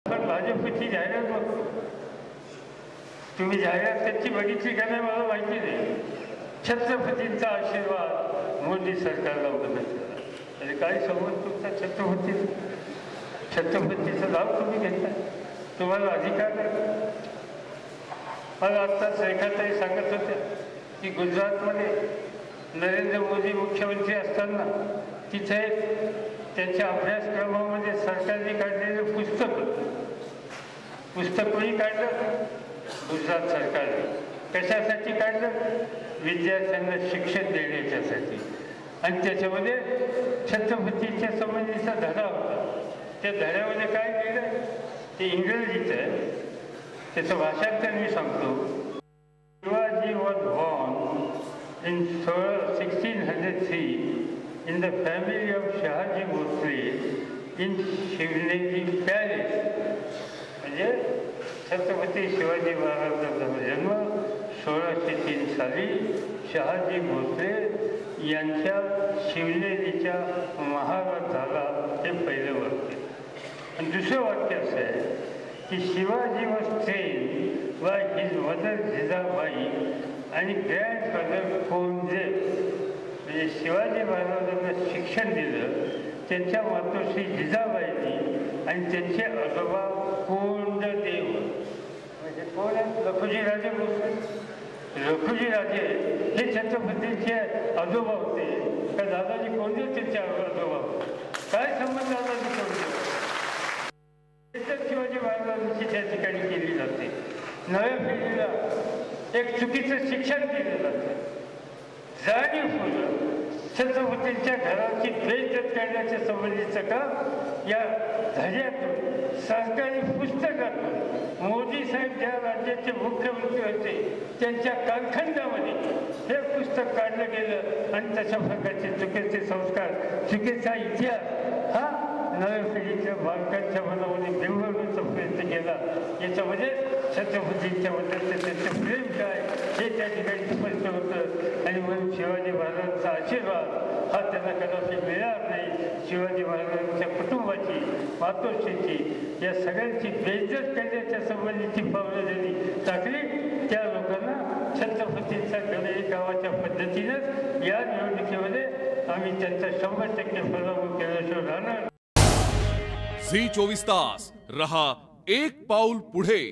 पण भाजपची जाहिरात बघतो. तुम्ही जाहिरात त्याची बघितली का नाही मला माहिती नाही. छत्रपतींचा आशीर्वाद मोदी सरकारला उपलब्ध झाला. म्हणजे काय संबंध तुमचा छत्रपतीचं नाव तुम्ही घेताय, तुम्हाला अधिकार आहे. मला आत्ताच रेखाताई सांगत होत्या की गुजरातमध्ये नरेंद्र मोदी मुख्यमंत्री असताना तिथे त्यांच्या अभ्यासक्रमामध्ये सरकारने काढलेलं पुस्तक कोणी काढलं? गुजरात सरकारने. कशासाठी काढलं? विद्यार्थ्यांना शिक्षण देण्याच्यासाठी. आणि त्याच्यामध्ये छत्रपतींच्या संबंधीचा धडा होता. त्या धड्यामध्ये काय केलं ते इंग्रजीचं आहे, त्याचं भाषांतर मी सांगतो. Shivaji was born in 1603 in the family of Shahaji Bhosle in Shivneri palace. म्हणजे छत्रपती शिवाजी महाराजांचा जन्म 1603 साली शहाजी भोसले यांच्या शिवनेरीच्या महालात झाला. हे पहिलं वाक्य. आणि दुसरं वाक्य असं आहे की Shivaji was trend by his mother Jijabai आणि ग्रँडफादर कोंडदेव. म्हणजे शिवाजी महाराजांना शिक्षण दिलं त्यांच्या मातोश्री जिजाबाईंनी आणि त्यांचे आजोबा कोंडदेव. म्हणजे कोण आहेत? लखुजी राजे भोसले. लखुजी राजे हे छत्रपतींचे आजोबा होते का दादाजी कोंडदेव त्यांचे आजोबा होते? काय संबंध दादाजी कोंडदेव? शिवाजी महाराजांची त्या ठिकाणी केली जाते. नव्या पिढीला एक चुकीचं शिक्षण केलं जातं. जाणीवपूर्वक छत्रपतींच्या घराची बेइज्जत करण्याच्या संबंधीचं काम या धड्यातून सरकारी पुस्तकातून मोदी साहेब ज्या राज्याचे मुख्यमंत्री होते त्यांच्या कालखंडामध्ये हे पुस्तक काढलं गेलं. आणि तशा प्रकारचे चुकीचे संस्कार, चुकीचा इतिहास हा नव्या पिढीच्या बालकांच्या मनामध्ये बिंबवण्याचा प्रयत्न केला. याच्यामध्ये छत्रपतींच्या बद्दलचं त्यांचं प्रेम काय हे त्या ठिकाणी स्पष्ट होतं. आणि म्हणून शिवाजी महाराजांचा आशीर्वाद हा त्यांना कदापि मिळणार नाही. शिवाजी महाराजांच्या कुटुंबाची, मातोश्रीची, या सगळ्यांची बेइज्जत करण्याच्या संबंधीची पावलं ज्यांनी टाकली त्या लोकांना छत्रपतींचा गणेश गावाच्या पद्धतीनं या निवडणुकीमध्ये आम्ही त्यांचा 100% पराभव केल्याशिवाय राहणार. झी 24 तास रहा एक पाऊल पुढे.